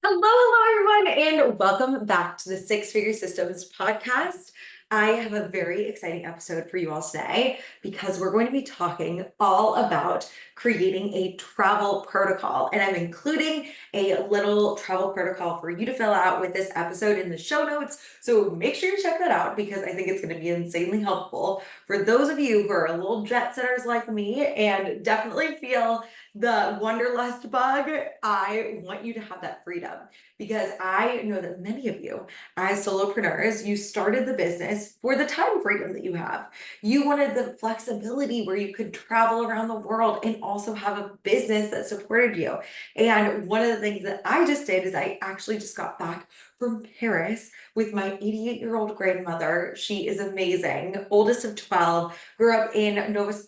Hello, everyone, and welcome back to the Six Figure Systems podcast. I have a very exciting episode for you all today because we're going to be talking all about creating a travel protocol. And I'm including a little travel protocol for you to fill out with this episode in the show notes. So make sure you check that out because I think it's going to be insanely helpful for those of you who are a little jet setters like me and definitely feel the wanderlust bug. I want you to have that freedom because I know that many of you, as solopreneurs, you started the business for the time freedom that you have. You wanted the flexibility where you could travel around the world and also have a business that supported you. And one of the things that I just did is I actually just got back from Paris with my 88-year-old grandmother. She is amazing, oldest of 12, grew up in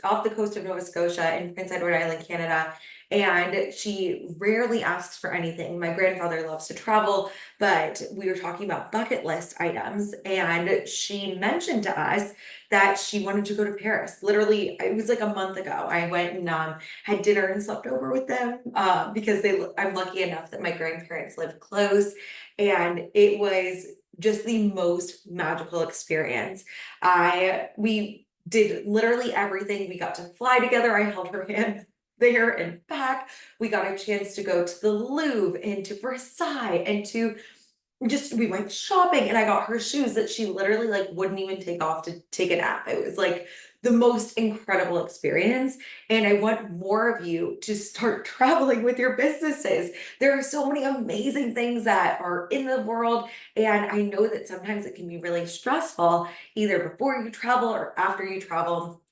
off the coast of Nova Scotia in Prince Edward Island, Canada. And she rarely asks for anything. My grandfather loves to travel, but we were talking about bucket list items, and she mentioned to us that she wanted to go to Paris. Literally, it was like a month ago. I went and had dinner and slept over with them because I'm lucky enough that my grandparents live close, and it was just the most magical experience. We did literally everything. We got to fly together. I held her hand there and back. We got a chance to go to the Louvre and to Versailles and to we went shopping, and I got her shoes that she literally like wouldn't even take off to take a nap. It was like the most incredible experience. And I want more of you to start traveling with your businesses. There are so many amazing things that are in the world. And I know that sometimes it can be really stressful, either before you travel or after you travel.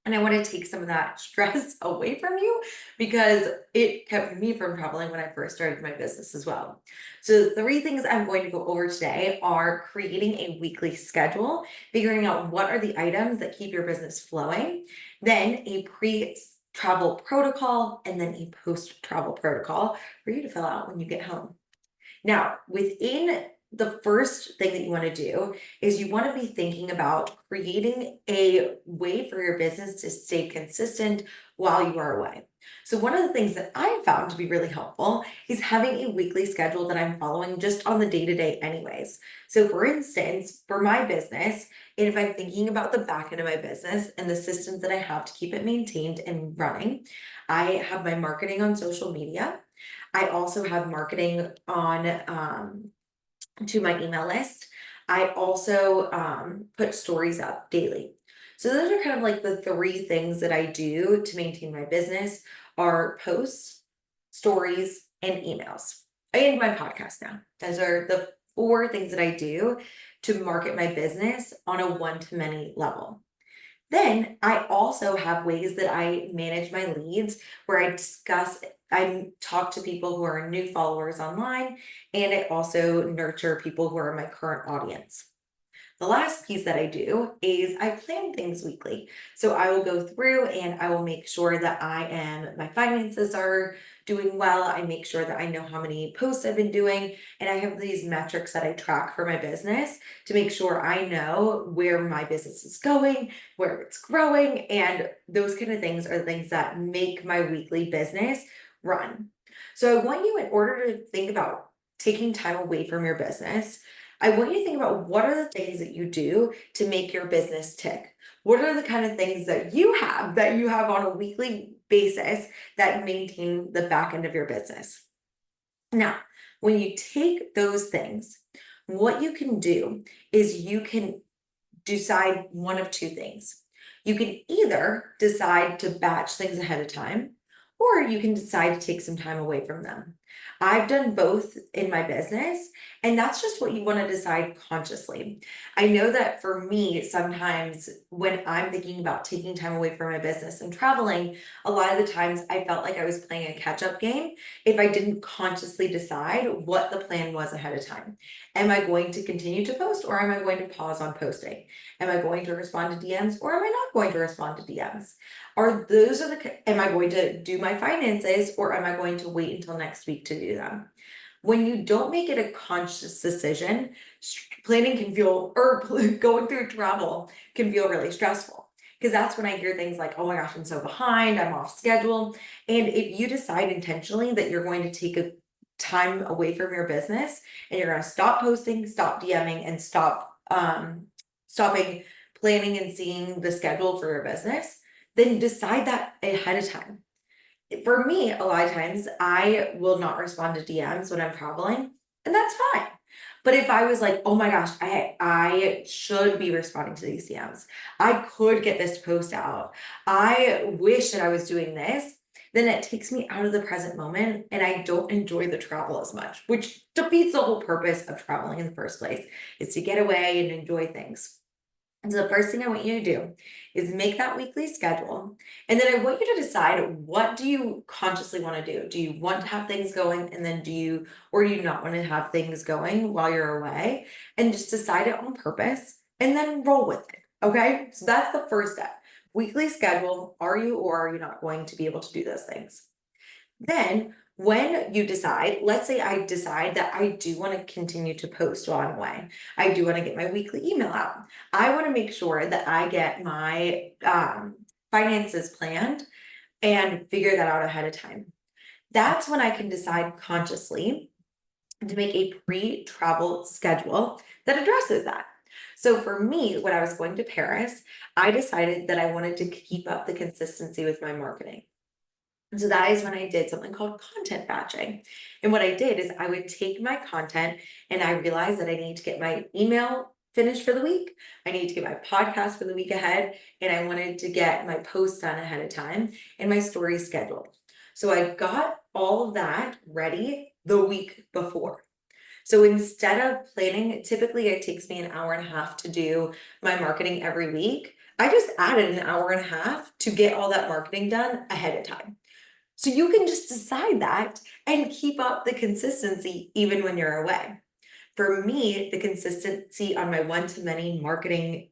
And I want to take some of that stress away from you because it kept me from traveling when I first started my business as well. So, the three things I'm going to go over today are creating a weekly schedule, figuring out what are the items that keep your business flowing, then a travel protocol, and then a post travel protocol for you to fill out when you get home. Now, within the first thing that you want to do is you want to be thinking about creating a way for your business to stay consistent while you are away. So, one of the things that I have found to be really helpful is having a weekly schedule that I'm following just on the day to day, anyways. So, for instance, for my business, and if I'm thinking about the back end of my business and the systems that I have to keep it maintained and running, I have my marketing on social media. I also have marketing on to my email list. I also put stories up daily. So those are kind of like the three things that I do to maintain my business are posts, stories, and emails. And my podcast now. Those are the four things that I do to market my business on a one-to-many level. Then I also have ways that I manage my leads where I talk to people who are new followers online, and I also nurture people who are my current audience. The last piece that I do is I plan things weekly. So I will go through and I will make sure that my finances are doing well. I make sure that I know how many posts I've been doing. And I have these metrics that I track for my business to make sure I know where my business is going, where it's growing. And those kind of things are the things that make my weekly business run. So I want you, in order to think about taking time away from your business, I want you to think about what are the things that you do to make your business tick. What are the kind of things that you have on a weekly basis that maintain the back end of your business? Now, when you take those things, what you can do is you can decide one of two things. You can either decide to batch things ahead of time, or you can decide to take some time away from them. I've done both in my business, and that's just what you want to decide consciously. I know that for me, sometimes when I'm thinking about taking time away from my business and traveling, a lot of the times I felt like I was playing a catch up game if I didn't consciously decide what the plan was ahead of time. Am I going to continue to post, or am I going to pause on posting? Am I going to respond to DMs, or am I not going to respond to DMs? Am I going to do my finances, or am I going to wait until next week to do them? When you don't make it a conscious decision, planning can feel, or going through travel can feel really stressful. Because that's when I hear things like, oh my gosh, I'm so behind, I'm off schedule. And if you decide intentionally that you're going to take a time away from your business and you're going to stop posting, stop DMing, and stopping planning and seeing the schedule for your business, then decide that ahead of time. For me, a lot of times I will not respond to DMs when I'm traveling, and that's fine. But if I was like, oh my gosh, I should be responding to these DMs. I could get this post out. I wish that I was doing this. Then it takes me out of the present moment and I don't enjoy the travel as much, which defeats the whole purpose of traveling in the first place, is to get away and enjoy things. And so the first thing I want you to do is make that weekly schedule. And then I want you to decide, what do you consciously want to do? Do you want to have things going, and then do you not want to have things going while you're away? And just decide it on purpose and then roll with it. Okay. So that's the first step. Weekly schedule. Are you or are you not going to be able to do those things? Then when you decide, let's say I decide that I do want to continue to post while I'm away. I do want to get my weekly email out. I want to make sure that I get my finances planned and figure that out ahead of time. That's when I can decide consciously to make a pre-travel schedule that addresses that. So for me, when I was going to Paris, I decided that I wanted to keep up the consistency with my marketing. And so that is when I did something called content batching. And what I did is I would take my content and I realized that I need to get my email finished for the week. I need to get my podcast for the week ahead. And I wanted to get my posts done ahead of time and my stories scheduled. So I got all of that ready the week before. So instead of planning, typically it takes me an hour and a half to do my marketing every week. I just added an hour and a half to get all that marketing done ahead of time. So you can just decide that and keep up the consistency even when you're away. For me, the consistency on my one-to-many marketing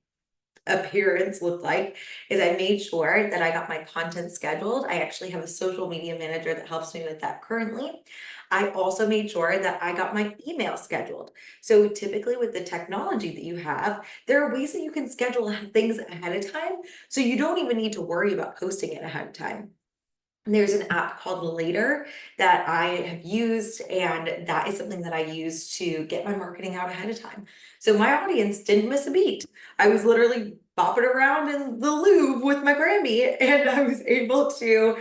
appearance looked like is I made sure that I got my content scheduled. I actually have a social media manager that helps me with that currently. I also made sure that I got my email scheduled. So typically with the technology that you have, there are ways that you can schedule things ahead of time. So you don't even need to worry about posting it ahead of time. There's an app called Later that I have used, and that is something that I use to get my marketing out ahead of time. So my audience didn't miss a beat. I was literally bopping around in the Louvre with my Grammy, and I was able to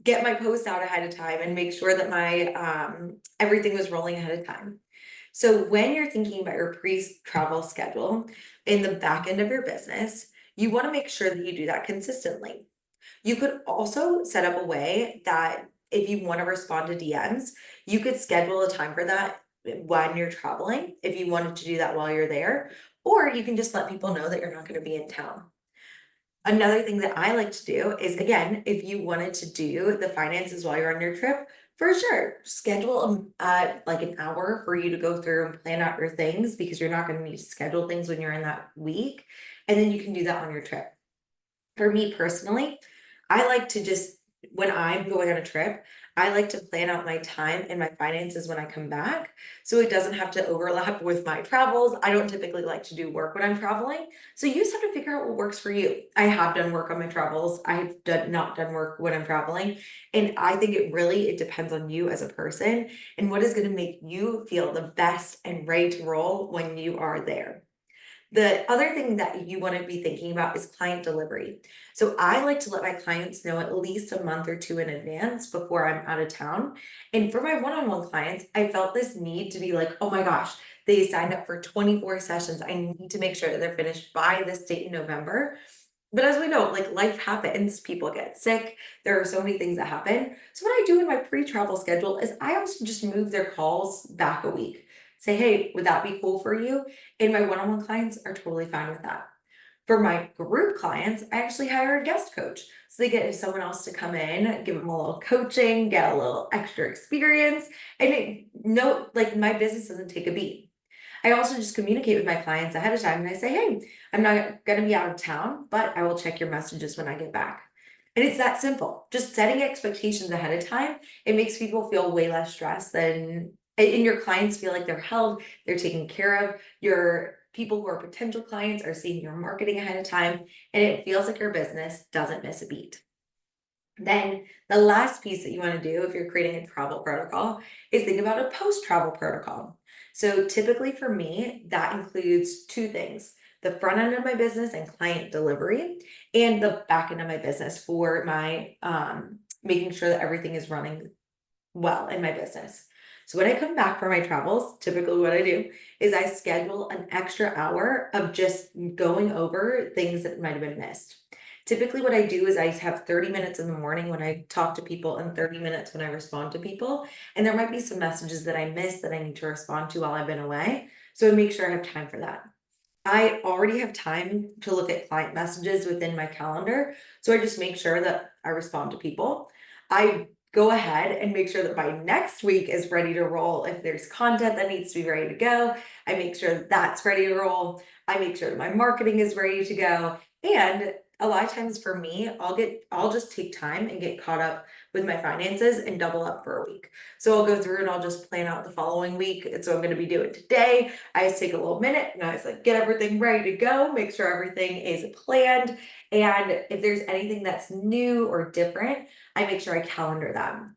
get my post out ahead of time and make sure that my everything was rolling ahead of time. So when you're thinking about your pre-travel schedule in the back end of your business, you want to make sure that you do that consistently. You could also set up a way that if you want to respond to DMs, you could schedule a time for that when you're traveling, if you wanted to do that while you're there, or you can just let people know that you're not going to be in town. Another thing that I like to do is, again, if you wanted to do the finances while you're on your trip, for sure, schedule like an hour for you to go through and plan out your things, because you're not going to need to schedule things when you're in that week. And then you can do that on your trip. For me personally, I like to just, when I'm going on a trip, I like to plan out my time and my finances when I come back, so it doesn't have to overlap with my travels. I don't typically like to do work when I'm traveling. So you just have to figure out what works for you. I have done work on my travels. Not done work when I'm traveling. And I think it depends on you as a person and what is going to make you feel the best and ready to roll when you are there. The other thing that you want to be thinking about is client delivery. So I like to let my clients know at least a month or two in advance before I'm out of town. And for my one-on-one clients, I felt this need to be like, oh my gosh, they signed up for 24 sessions. I need to make sure that they're finished by this date in November. But as we know, like, life happens, people get sick, there are so many things that happen. So what I do in my pre-travel schedule is I also just move their calls back a week. Say, hey, would that be cool for you? And my one-on-one clients are totally fine with that. For my group clients, I actually hire a guest coach. So they get someone else to come in, give them a little coaching, get a little extra experience, and like, my business doesn't take a beat. I also just communicate with my clients ahead of time and I say, hey, I'm not going to be out of town, but I will check your messages when I get back. And it's that simple. Just setting expectations ahead of time, it makes people feel way less stressed and your clients feel like they're held, they're taken care of. Your people who are potential clients are seeing your marketing ahead of time, and it feels like your business doesn't miss a beat. Then the last piece that you want to do if you're creating a travel protocol is think think about a post-travel protocol. So typically for me, that includes two things: the front end of my business and client delivery, and the back end of my business for my making sure that everything is running well in my business. So when I come back from my travels, typically what I do is I schedule an extra hour of just going over things that might have been missed. Typically, what I do is I have 30 minutes in the morning when I talk to people and 30 minutes when I respond to people. And there might be some messages that I missed that I need to respond to while I've been away. So I make sure I have time for that. I already have time to look at client messages within my calendar, so I just make sure that I respond to people. I go ahead and make sure that my next week is ready to roll. If there's content that needs to be ready to go, I make sure that that's ready to roll. I make sure that my marketing is ready to go. And a lot of times for me, I'll just take time and get caught up with my finances and double up for a week. So I'll go through and I'll just plan out the following week. And so I'm going to be doing today. I just take a little minute and I was like, get everything ready to go, make sure everything is planned. And if there's anything that's new or different, I make sure I calendar them.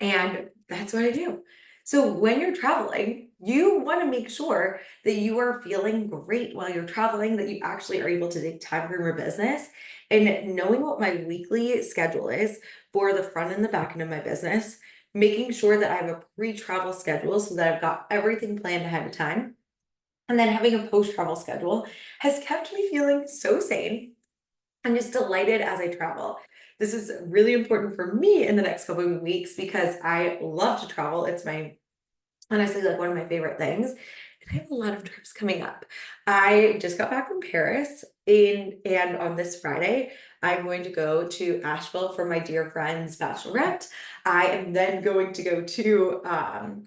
And that's what I do. So when you're traveling, you want to make sure that you are feeling great while you're traveling, that you actually are able to take time for your business. And knowing what my weekly schedule is for the front and the back end of my business, making sure that I have a pre-travel schedule so that I've got everything planned ahead of time. And then having a post-travel schedule has kept me feeling so sane. I'm just delighted as I travel. This is really important for me in the next couple of weeks because I love to travel. It's my honestly like one of my favorite things. And I have a lot of trips coming up. I just got back from Paris and on this Friday, I'm going to go to Asheville for my dear friend's bachelorette. I am then going to go to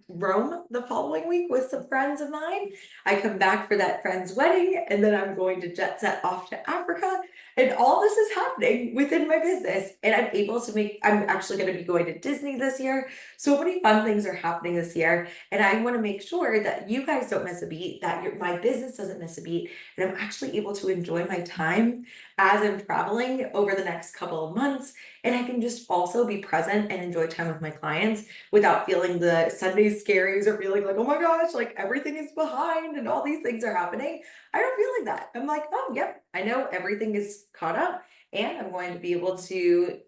Rome the following week with some friends of mine. I come back for that friend's wedding, and then I'm going to jet set off to Africa. And all this is happening within my business. And I'm actually going to be going to Disney this year. So many fun things are happening this year. And I want to make sure that you guys don't miss a beat, that my business doesn't miss a beat, and I'm actually able to enjoy my time as I'm traveling over the next couple of months. And I can just also be present and enjoy time with my clients without feeling the Sunday scaries or feeling like, oh my gosh, like everything is behind and all these things are happening. I don't feel like that. I'm like, oh, yep, I know everything is caught up and I'm going to be able to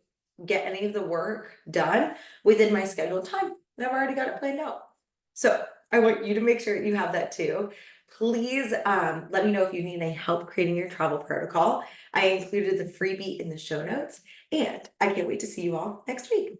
get any of the work done within my scheduled time. And I've already got it planned out. So I want you to make sure you have that too. Please let me know if you need any help creating your travel protocol. I included the freebie in the show notes, and I can't wait to see you all next week.